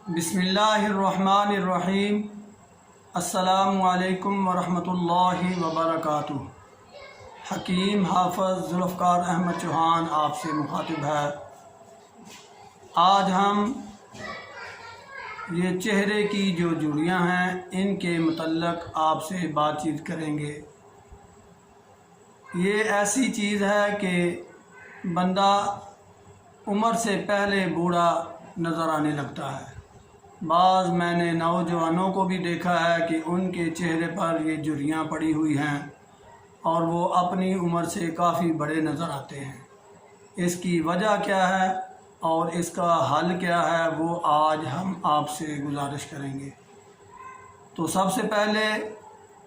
बिस्मिल्लाहिर्रहमानिर्रहीम। अस्सलामु अलैकुम वरहमतुल्लाहि वबरकातुहू। हकीम हाफ़िज़ ज़ुल्फ़कार अहमद चौहान आपसे मुखातिब है। आज हम ये चेहरे की जो जुड़ियाँ हैं इनके मुतल्लक़ आपसे बातचीत करेंगे। ये ऐसी चीज़ है कि बंदा उम्र से पहले बूढ़ा नज़र आने लगता है। बाज़ मैंने नौजवानों को भी देखा है कि उनके चेहरे पर ये झुर्रियाँ पड़ी हुई हैं और वो अपनी उम्र से काफ़ी बड़े नज़र आते हैं। इसकी वजह क्या है और इसका हल क्या है वो आज हम आपसे गुजारिश करेंगे। तो सबसे पहले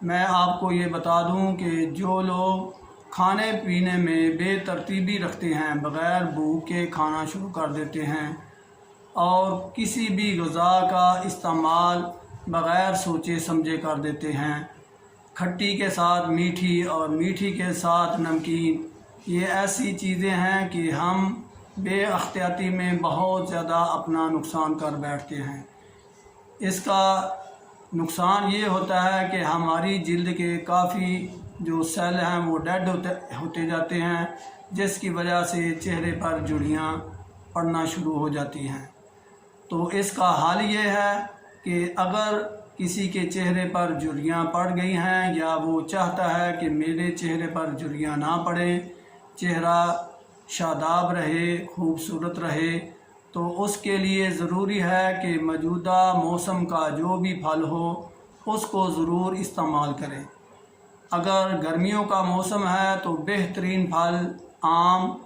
मैं आपको ये बता दूं कि जो लोग खाने पीने में बेतरतीबी रखते हैं, बग़ैर भूख के खाना शुरू कर देते हैं और किसी भी ग़िज़ा का इस्तेमाल बग़ैर सोचे समझे कर देते हैं, खट्टी के साथ मीठी और मीठी के साथ नमकीन, ये ऐसी चीज़ें हैं कि हम बेअख्तियाती में बहुत ज़्यादा अपना नुकसान कर बैठते हैं। इसका नुकसान ये होता है कि हमारी जिल्द के काफ़ी जो सेल हैं वो डेड होते जाते हैं, जिसकी वजह से चेहरे पर झुर्रियाँ पड़ना शुरू हो जाती हैं। तो इसका हल ये है कि अगर किसी के चेहरे पर झुर्रियाँ पड़ गई हैं या वो चाहता है कि मेरे चेहरे पर झुर्रियाँ ना पड़ें, चेहरा शादाब रहे, खूबसूरत रहे, तो उसके लिए ज़रूरी है कि मौजूदा मौसम का जो भी फल हो उसको ज़रूर इस्तेमाल करें। अगर गर्मियों का मौसम है तो बेहतरीन फल आम,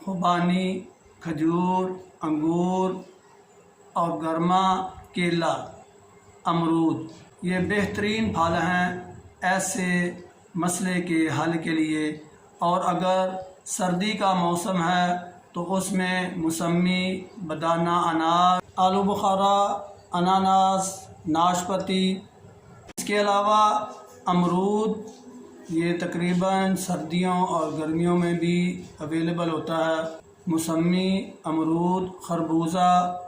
खुबानी, खजूर, अंगूर और गर्मा, केला, अमरूद, ये बेहतरीन फल हैं ऐसे मसले के हल के लिए। और अगर सर्दी का मौसम है तो उसमें मौसमी, बदाना, अनार, आलू बुखारा, अनानास, नाशपाती, इसके अलावा अमरूद, ये तकरीबन सर्दियों और गर्मियों में भी अवेलेबल होता है। मौसमी, अमरूद, खरबूजा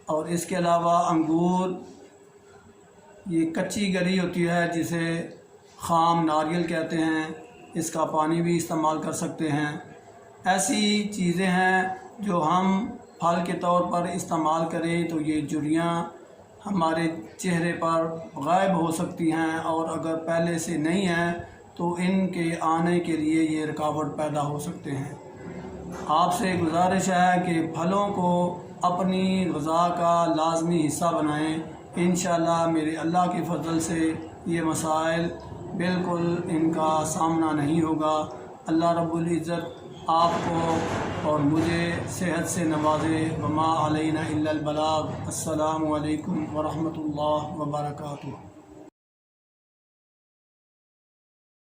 और इसके अलावा अंगूर, ये कच्ची गरी होती है जिसे खाम नारियल कहते हैं, इसका पानी भी इस्तेमाल कर सकते हैं। ऐसी चीज़ें हैं जो हम फल के तौर पर इस्तेमाल करें तो ये झुर्रियाँ हमारे चेहरे पर गायब हो सकती हैं, और अगर पहले से नहीं हैं तो इनके आने के लिए ये रुकावट पैदा हो सकते हैं। आपसे गुजारिश है कि फलों को अपनी ग़िज़ा का लाज़मी हिस्सा बनाएं। इंशाअल्लाह मेरे अल्लाह के फ़ज़ल से ये मसाइल बिल्कुल इनका सामना नहीं होगा। अल्लाह रब्बुल इज़्ज़त आपको और मुझे सेहत से नवाज़े। वमा अलैना इल्लल बलाग। अस्सलामु अलैकुम वरहमतुल्लाहि वबरकातुहू।